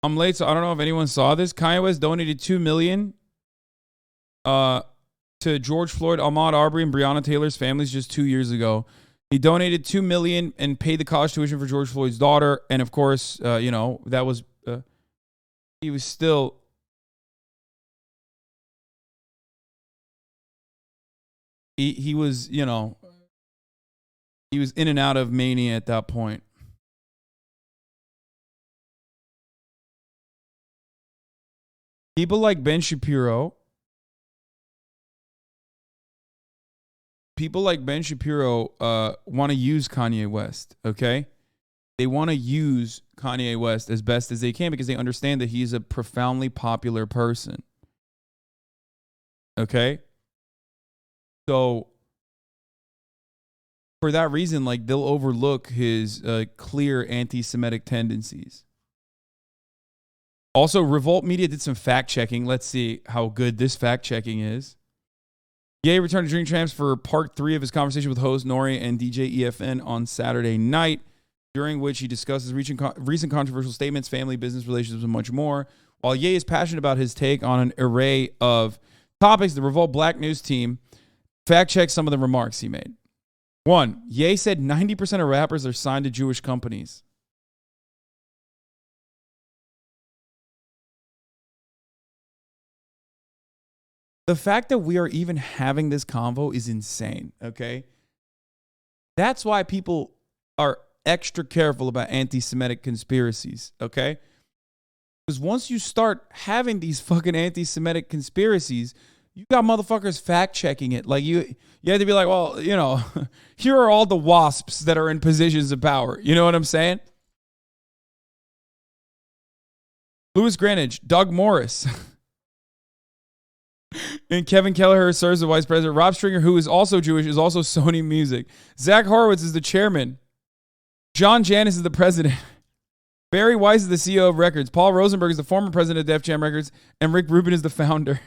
I'm late, so I don't know if anyone saw this. Kanye West donated $2 million to George Floyd, Ahmaud Arbery, and Breonna Taylor's families just 2 years ago. He donated $2 million and paid the college tuition for George Floyd's daughter. And of course, that was he was still he was he was in and out of mania at that point. People like Ben Shapiro. Want to use Kanye West, okay? They want to use Kanye West as best as they can because they understand that he's a profoundly popular person. Okay? So, for that reason, like, they'll overlook his clear anti-Semitic tendencies. Also, Revolt Media did some fact-checking. Let's see how good this fact-checking is. Ye returned to Drink Champs for part 3 of his conversation with host Nori and DJ EFN on Saturday night, during which he discusses recent controversial statements, family, business relationships, and much more. While Ye is passionate about his take on an array of topics, the Revolt Black News team fact-checked some of the remarks he made. 1, Ye said 90% of rappers are signed to Jewish companies. The fact that we are even having this convo is insane, okay? That's why people are extra careful about anti-Semitic conspiracies, okay? Because once you start having these fucking anti-Semitic conspiracies, you got motherfuckers fact-checking it. Like, you have to be like, well, here are all the wasps that are in positions of power. You know what I'm saying? Louis Greenwich, Doug Morris. And Kevin Kelleher serves as vice president. Rob Stringer, who is also Jewish, is also Sony Music. Zach Horowitz is the chairman. John Janis is the president. Barry Weiss is the CEO of Records. Paul Rosenberg is the former president of Def Jam Records. And Rick Rubin is the founder.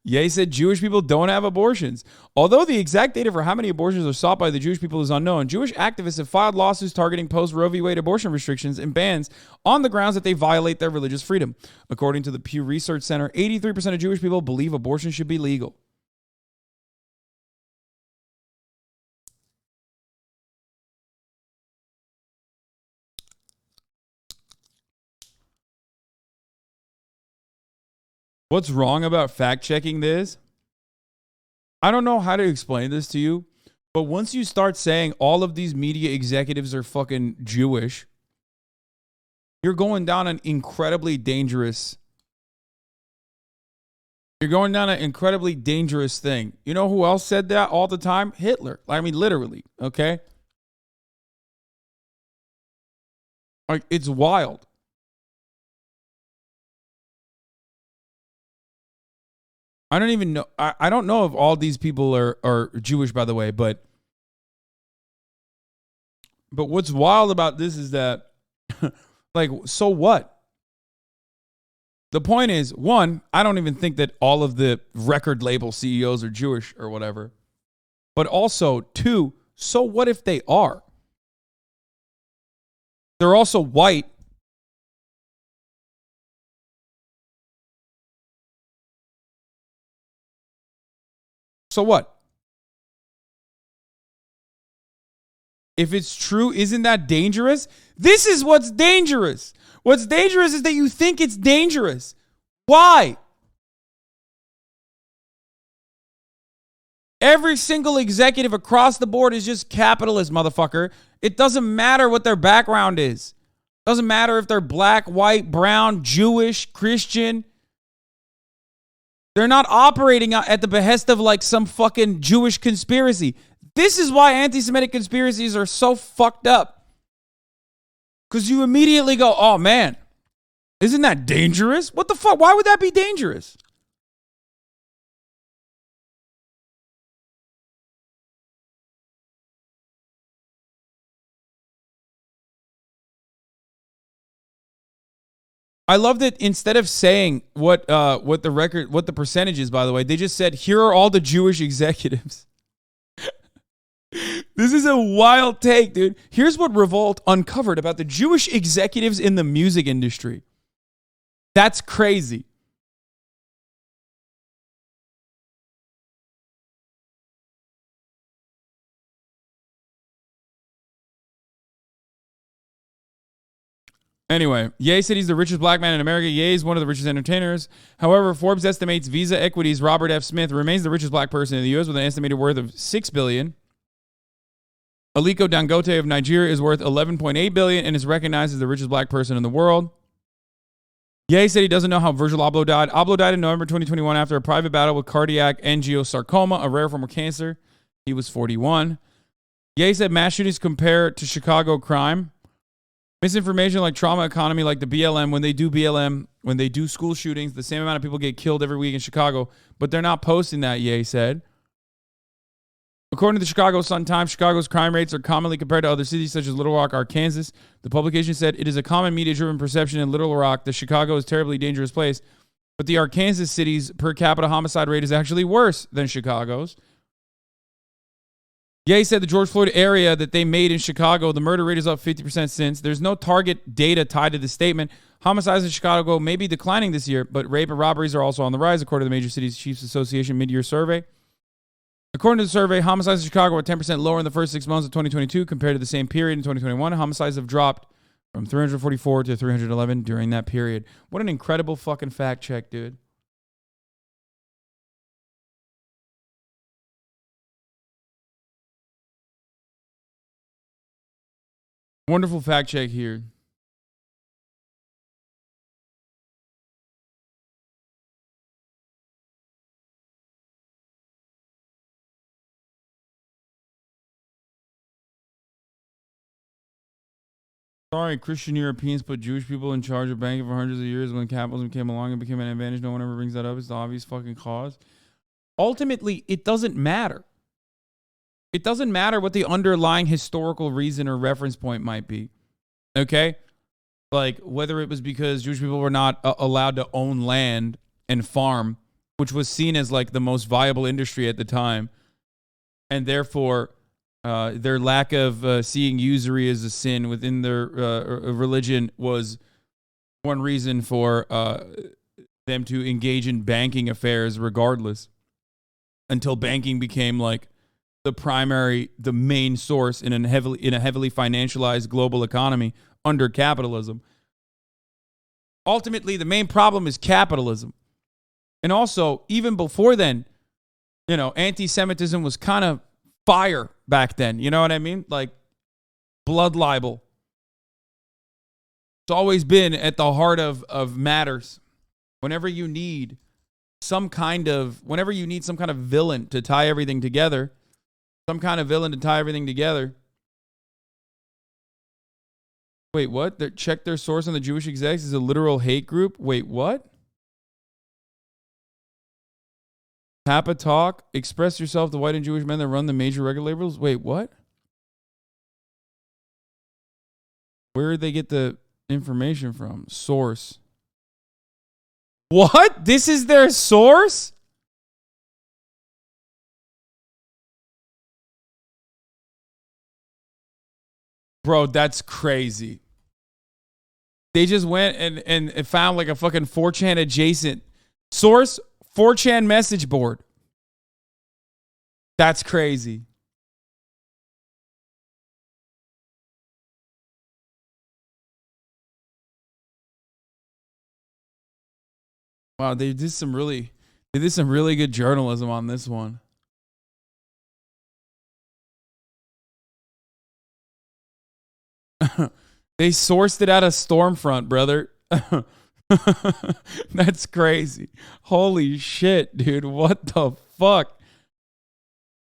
Ye said Jewish people don't have abortions. Although the exact data for how many abortions are sought by the Jewish people is unknown, Jewish activists have filed lawsuits targeting post-Roe v. Wade abortion restrictions and bans on the grounds that they violate their religious freedom. According to the Pew Research Center, 83% of Jewish people believe abortion should be legal. What's wrong about fact-checking this? I don't know how to explain this to you, but once you start saying all of these media executives are fucking Jewish, you're going down an incredibly dangerous thing. You know who else said that all the time? Hitler. I mean, literally, okay? Like, it's wild. I don't even know. I don't know if all these people are Jewish, by the way, but what's wild about this is that, like, so what? The point is, 1, I don't even think that all of the record label CEOs are Jewish or whatever. But also, 2, so what if they are? They're also white. So what? If it's true, isn't that dangerous? This is what's dangerous. What's dangerous is that you think it's dangerous. Why? Every single executive across the board is just capitalist, motherfucker. It doesn't matter what their background is. It doesn't matter if they're black, white, brown, Jewish, Christian. They're not operating at the behest of like some fucking Jewish conspiracy. This is why anti-Semitic conspiracies are so fucked up. Because you immediately go, oh man, isn't that dangerous? What the fuck? Why would that be dangerous? I love that instead of saying what the percentage is, by the way, they just said, here are all the Jewish executives. This is a wild take, dude. Here's what Revolt uncovered about the Jewish executives in the music industry. That's crazy. Anyway, Ye said he's the richest black man in America. Ye is one of the richest entertainers. However, Forbes estimates Visa Equities' Robert F. Smith remains the richest black person in the U.S. with an estimated worth of $6 billion. Aliko Dangote of Nigeria is worth $11.8 billion and is recognized as the richest black person in the world. Ye said he doesn't know how Virgil Abloh died. Abloh died in November 2021 after a private battle with cardiac angiosarcoma, a rare form of cancer. He was 41. Ye said mass shootings compare to Chicago crime. Misinformation like trauma economy, like the BLM, when they do school shootings, the same amount of people get killed every week in Chicago, but they're not posting that, Ye said. According to the Chicago Sun-Times, Chicago's crime rates are commonly compared to other cities such as Little Rock, Arkansas. The publication said it is a common media-driven perception in Little Rock that Chicago is a terribly dangerous place, but the Arkansas city's per capita homicide rate is actually worse than Chicago's. Ye said the George Floyd area that they made in Chicago, the murder rate is up 50% since. There's no target data tied to the statement. Homicides in Chicago may be declining this year, but rape and robberies are also on the rise, according to the Major Cities Chiefs Association mid-year survey. According to the survey, homicides in Chicago were 10% lower in the first 6 months of 2022 compared to the same period in 2021. Homicides have dropped from 344 to 311 during that period. What an incredible fucking fact check, dude. Wonderful fact check here. Sorry, Christian Europeans put Jewish people in charge of banking for hundreds of years. When capitalism came along and became an advantage, no one ever brings that up. It's the obvious fucking cause. Ultimately, it doesn't matter. It doesn't matter what the underlying historical reason or reference point might be. Okay? Like, whether it was because Jewish people were not allowed to own land and farm, which was seen as like the most viable industry at the time, and therefore their lack of seeing usury as a sin within their religion was one reason for them to engage in banking affairs regardless, until banking became like the main source in a heavily financialized global economy under capitalism. Ultimately, the main problem is capitalism. And also, even before then, anti-Semitism was kind of fire back then. You know what I mean? Like blood libel. It's always been at the heart of matters. Whenever you need some kind of villain to tie everything together, Wait, what? Check their source on the Jewish execs is a literal hate group? Wait, what? Papa Talk, express yourself to white and Jewish men that run the major record labels? Wait, what? Where did they get the information from? Source. What? This is their source? Bro, that's crazy. They just went and found like a fucking 4chan adjacent source, 4chan message board. That's crazy. Wow, they did some really good journalism on this one. They sourced it out of Stormfront, brother. That's crazy. Holy shit, dude. What the fuck?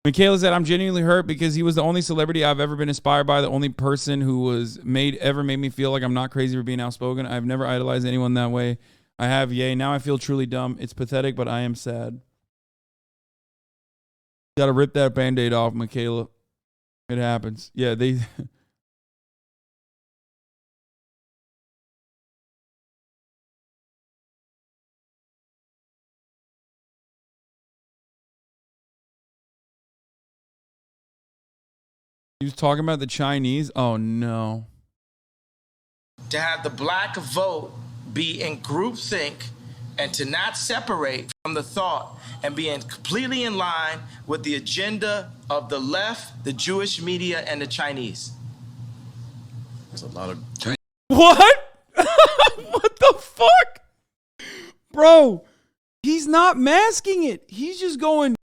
Michaela said, I'm genuinely hurt because he was the only celebrity I've ever been inspired by, the only person who was ever made me feel like I'm not crazy for being outspoken. I've never idolized anyone that way. I have, yay. Now I feel truly dumb. It's pathetic, but I am sad. Gotta rip that Band-Aid off, Michaela. It happens. Yeah, they... He was talking about the Chinese. Oh, no. To have the black vote be in groupthink and to not separate from the thought and being completely in line with the agenda of the left, the Jewish media, and the Chinese. There's a lot of... What? What the fuck? Bro, he's not masking it. He's just going